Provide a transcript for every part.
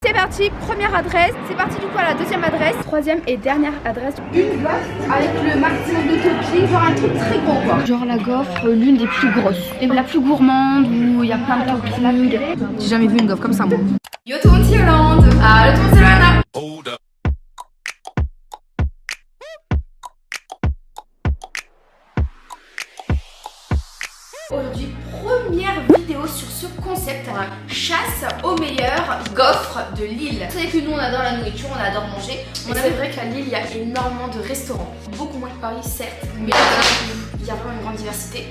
C'est parti, première adresse. C'est parti du coup à la deuxième adresse. Troisième et dernière adresse. Une gaufre avec le maximum de topping, genre un truc très gros quoi. Genre la gaufre, l'une des plus grosses. Et la plus gourmande où il y a plein de toppings. J'ai jamais vu une gaufre comme ça moi. Yo tout le monde, c'est Yolande. Ah, le tout le monde, c'est Loana. Aujourd'hui, première vidéo sur ce concept, chasse aux meilleurs gaufres de Lille. Vous savez que nous on adore la nourriture, on adore manger. C'est vrai qu'à Lille il y a énormément de restaurants. Beaucoup moins que Paris certes, mais il y a vraiment une grande diversité.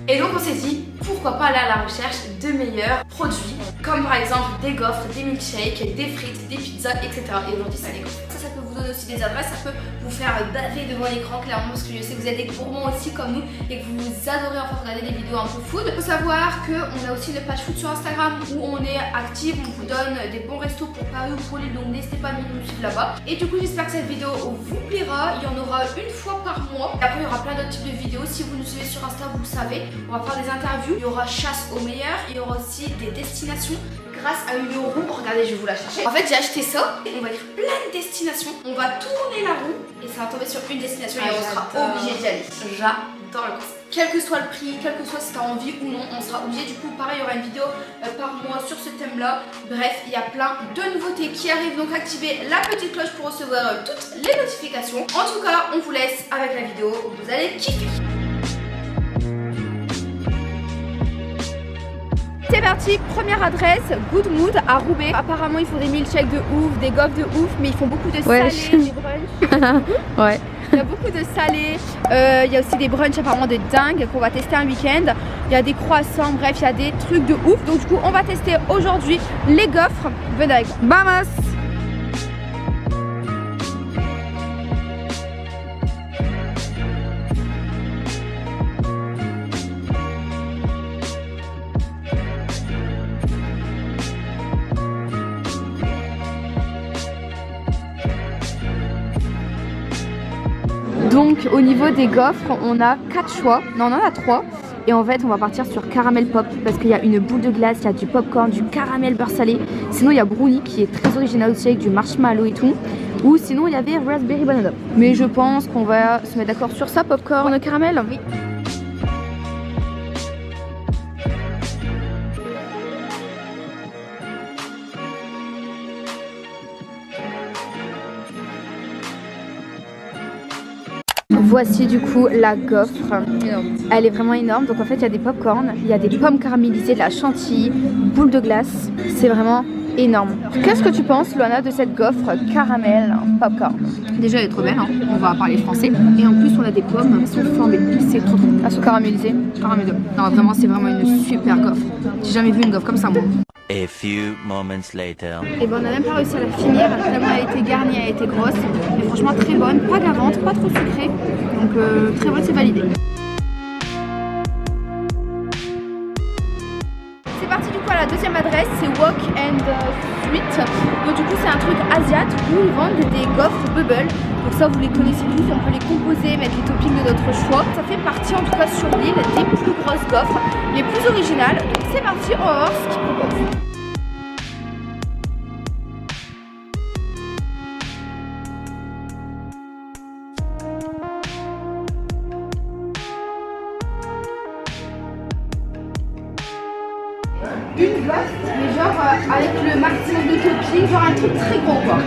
Et donc on s'est dit, pourquoi pas aller à la recherche de meilleurs produits, comme par exemple des gaufres, des milkshakes, des frites, des pizzas, etc. Et aujourd'hui c'est les gaufres. Ça peut vous donner aussi des adresses, ça peut vous faire baver devant l'écran clairement, parce que je sais que vous êtes des gourmands aussi comme nous et que vous adorez en fait regarder des vidéos un peu food. Il faut savoir qu'on a aussi une page food sur Instagram où on est active, on vous donne des bons restos pour Paris ou pour Lille, donc n'hésitez pas à nous suivre là-bas. Et du coup j'espère que cette vidéo vous plaira, il y en aura une fois par mois. Et après il y aura plein d'autres types de vidéos, si vous nous suivez sur Insta vous le savez. On va faire des interviews, il y aura chasse aux meilleurs, il y aura aussi des destinations grâce à une roue. Regardez, je vais vous la chercher. En fait, j'ai acheté ça. On va lire plein de destinations. On va tourner la roue et ça va tomber sur une destination et on sera obligé d'y aller. J'adore le concept. Quel que soit le prix, quel que soit si t'as envie ou non, on sera obligé. Du coup, pareil, il y aura une vidéo par mois sur ce thème-là. Bref, il y a plein de nouveautés qui arrivent. Donc, activez la petite cloche pour recevoir toutes les notifications. En tout cas, on vous laisse avec la vidéo. Vous allez kiffer. C'est parti, première adresse, Good Mood à Roubaix. Apparemment ils font des milkshakes de ouf, des gaufres de ouf, mais ils font beaucoup de salés, des brunchs. Ouais. Il y a beaucoup de salés, il y a aussi des brunchs apparemment de dingue qu'on va tester un week-end. Il y a des croissants, bref, il y a des trucs de ouf. Donc du coup on va tester aujourd'hui les gaufres. Venez avec moi. Vamos! Donc au niveau des gaufres, on a 4 choix, non on en a 3. Et en fait on va partir sur caramel pop parce qu'il y a une boule de glace, il y a du popcorn, du caramel beurre salé. Sinon il y a brownie qui est très original aussi avec du marshmallow et tout. Ou sinon il y avait raspberry banana. Mais je pense qu'on va se mettre d'accord sur ça, popcorn, caramel. Oui. Voici du coup la gaufre, elle est vraiment énorme, donc en fait il y a des popcorn, il y a des pommes caramélisées, de la chantilly, boule de glace, c'est vraiment énorme. Qu'est-ce que tu penses Loana de cette gaufre caramel popcorn? Déjà elle est trop belle, hein. On va parler français, et en plus on a des pommes, elles sont formées, c'est trop trop. Elles sont caramélisées, caramélisées. Non vraiment c'est vraiment une super gaufre, j'ai jamais vu une gaufre comme ça moi. A few moments later. Et ben on a même pas réussi à la finir, tellement elle a été garnie, elle a été grosse. Mais franchement très bonne, pas gavante, pas trop sucrée. Donc très bonne, c'est validé. C'est parti du coup à la deuxième adresse, c'est Wok and Sweet. Donc du coup c'est un truc asiat où ils vendent des gaufres bubble. Donc ça vous les connaissez tous, on peut les composer, mettre les toppings de notre choix. Ça fait partie en tout cas sur l'île des plus grosses gaufres, les plus originales. Donc c'est parti, on va voir ce qu'ils proposent. Une glace, mais genre avec le maximum de topping, genre un truc très gros quoi.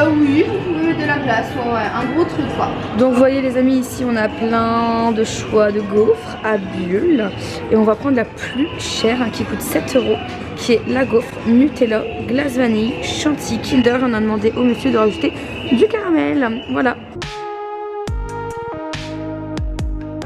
Oui, vous pouvez mettre de la glace, ouais, un gros truc quoi. Donc vous voyez les amis, ici on a plein de choix de gaufres à bulles. Et on va prendre la plus chère qui coûte 7 €, qui est la gaufre Nutella, glace vanille, chantilly, Kinder. On a demandé au monsieur de rajouter du caramel, voilà.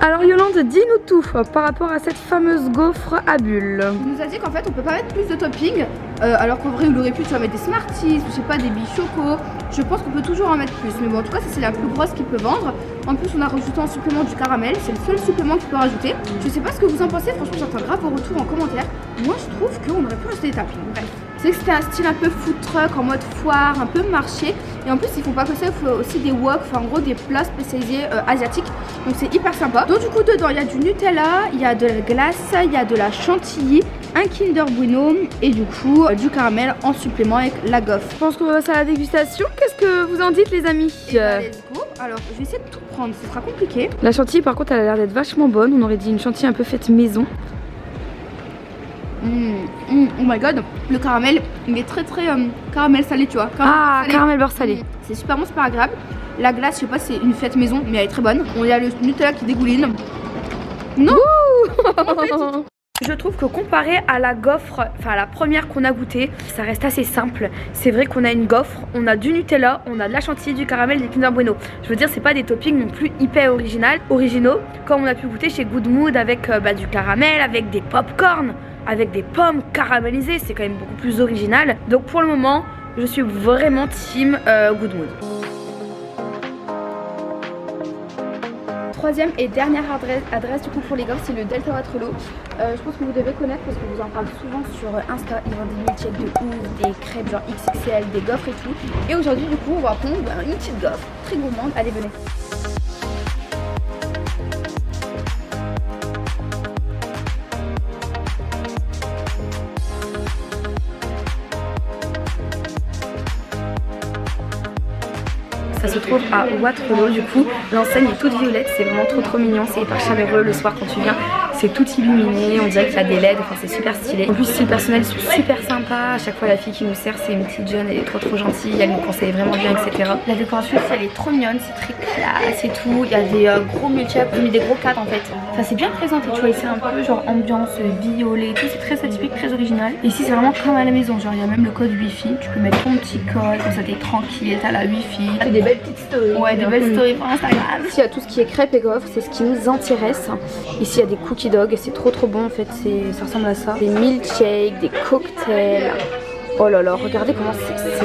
Alors Yolande, dis-nous tout par rapport à cette fameuse gaufre à bulles. Il nous a dit qu'en fait on peut pas mettre plus de topping, alors qu'en vrai il aurait pu mettre des Smarties, je sais pas, des billes choco. Je pense qu'on peut toujours en mettre plus, mais bon en tout cas ça c'est la plus grosse qu'il peut vendre. En plus on a rajouté en supplément du caramel, c'est le seul supplément qu'il peut rajouter. Je sais pas ce que vous en pensez, franchement j'attends grave vos retours en commentaire. Moi je trouve qu'on aurait pu rajouter des toppings, bref. C'est que c'était un style un peu food truck, en mode foire, un peu marché. Et en plus ils font pas que ça, il faut aussi des wok, enfin en gros des plats spécialisés asiatiques. Donc c'est hyper sympa. Donc du coup dedans il y a du Nutella, il y a de la glace, il y a de la chantilly, un Kinder Bueno et du coup du caramel en supplément avec la gaufre. Je pense qu'on va passer à la dégustation. Qu'est-ce que vous en dites les amis? Let's go. Alors je vais essayer de tout prendre, ce sera compliqué. La chantilly par contre elle a l'air d'être vachement bonne. On aurait dit une chantilly un peu faite maison. Oh my god, le caramel il est très caramel salé, tu vois. Caramel beurre salé. C'est super bon, super agréable. La glace, je sais pas, c'est une fête maison, mais elle est très bonne. Il y a le Nutella qui dégouline. Non. Je trouve que comparé à la gaufre, enfin à la première qu'on a goûtée, ça reste assez simple. C'est vrai qu'on a une gaufre, on a du Nutella, on a de la chantilly, du caramel, des Kinder Bueno. Je veux dire, c'est pas des toppings non plus hyper originaux, comme on a pu goûter chez Good Mood avec du caramel, avec des pop-corn, avec des pommes caramélisées. C'est quand même beaucoup plus original. Donc pour le moment, je suis vraiment team Good Mood. Troisième et dernière adresse du coup pour les gaufres, c'est le Delta Waterloo. Je pense que vous devez connaître parce que je vous en parle souvent sur Insta. Ils vendent des milkshakes de ouf, des crêpes genre XXL, des gaufres et tout. Et aujourd'hui du coup on va prendre une petite gaufre très gourmande. Allez venez. Ça se trouve à Waterloo du coup. L'enseigne est toute violette, c'est vraiment trop mignon, c'est hyper chaleureux le soir quand tu viens. C'est tout illuminé, on dirait qu'il y a des LED, enfin c'est super stylé. En plus si le personnel sont super sympa, à chaque fois la fille qui nous sert c'est une petite jeune, elle est trop gentille, elle nous conseille vraiment bien etc. La décoration ici elle est trop mignonne, c'est très classe et tout. Il y a des gros multi-up, j'ai mis des gros cadres en fait. Enfin c'est bien présenté, tu vois, ici un peu genre ambiance violet et tout, c'est très atypique, très original. Et ici c'est vraiment comme à la maison, genre il y a même le code wifi, tu peux mettre ton petit code, comme ça t'es tranquille, t'as la wifi. Des belles petites stories. Ouais, des belles stories pour Instagram. Ici il y a tout ce qui est crêpes et gaufres, c'est ce qui nous intéresse. Ici il y a des cookies dog, c'est trop bon en fait, ça ressemble à ça. Des milkshakes, des cocktails. Oh là là, regardez comment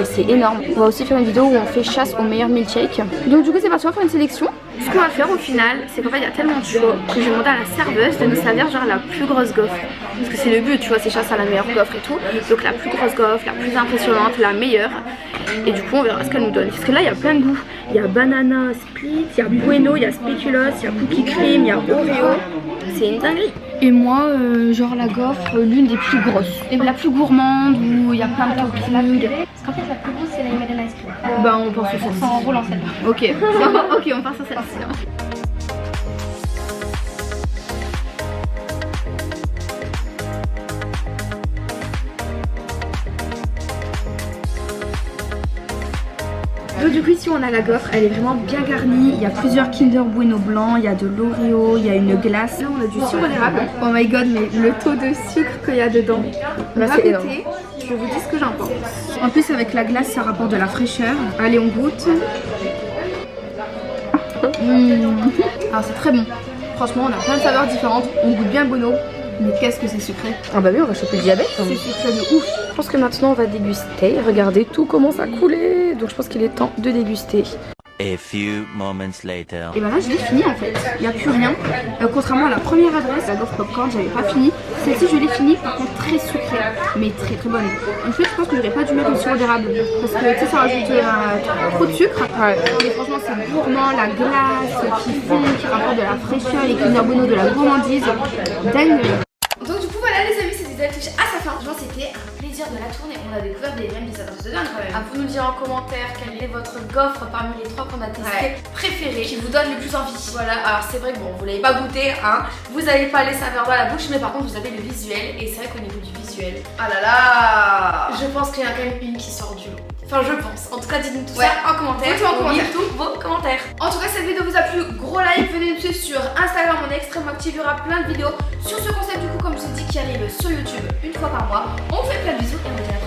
c'est énorme. On va aussi faire une vidéo où on fait chasse aux meilleurs milkshakes. Donc du coup c'est parti, on va faire une sélection. Ce qu'on va faire au final, c'est qu'en fait il y a tellement de choix que je vais demander à la serveuse de nous servir genre la plus grosse gaufre. Parce que c'est le but, tu vois, c'est chasse à la meilleure gaufre et tout. Donc la plus grosse gaufre, la plus impressionnante, la meilleure. Et du coup on verra ce qu'elle nous donne. Parce que là il y a plein de goûts. Il y a banana split, il y a bueno, il y a spéculoos, il y a cookie cream, il y a Oreo. C'est une dinguerie. Et moi, genre la gaufre, l'une des plus grosses. Et la plus gourmande où il y a plein de toppings. Parce qu'en fait la plus grosse c'est la Himalayan Ice Cream. Bah on pense sur celle-ci. On roule en celle-là. Ok, ok, on part sur celle-ci. Donc du coup ici on a la gaufre, elle est vraiment bien garnie, il y a plusieurs Kinder Bueno blancs, il y a de l'Oreo, il y a une glace. Là on a du sirop d'érable. Oh my god, mais le taux de sucre qu'il y a dedans. Là c'est énorme. Je vous dis ce que j'en pense. En plus avec la glace ça rapporte de la fraîcheur. Allez on goûte. Alors c'est très bon. Franchement on a plein de saveurs différentes, on goûte bien le Bueno. Mais qu'est-ce que c'est sucré? Ah bah oui, on va choper le diabète. C'est sucré de ouf. Je pense que maintenant on va déguster. Regardez, tout commence à couler. Donc je pense qu'il est temps de déguster. A few moments later. Et bah là je l'ai fini en fait, il n'y a plus rien. Contrairement à la première adresse, la gaufre popcorn, j'avais pas fini. Celle-ci je l'ai fini, par contre très sucrée, mais très bonne. En fait je pense que j'aurais pas dû mettre le sirop d'érable parce que tu sais ça rajoute trop de sucre. Ouais. Mais franchement c'est gourmand, la glace qui fond, qui rapporte de la fraîcheur, les Kinder Bueno, de la gourmandise. Dinguerie. Donc du coup voilà les amis, cette vidéo touche à sa fin. Franchement c'était un plaisir de la tourner. On a découvert des adresses de dingue quand même. À vous nous dire en commentaire quelle est votre gaufre parmi les 3 qu'on a testé préférée, qui vous donne le plus envie. Voilà, alors c'est vrai que bon vous l'avez pas goûté hein, vous n'avez pas les saveurs dans la bouche, mais par contre vous avez le visuel. Et c'est vrai qu'au niveau du visuel, ah là là, je pense qu'il y en a quand même une qui sort du lot. Enfin je pense, en tout cas dites-nous tout ça en commentaire. On lit tous vos commentaires. En tout cas cette vidéo vous a plu, gros like, venez nous suivre sur Instagram, on est extrêmement actif, il y aura plein de vidéos sur ce concept du coup comme je vous ai dit qui arrive sur YouTube une fois par mois. On vous fait plein de bisous et on vous dit à la prochaine.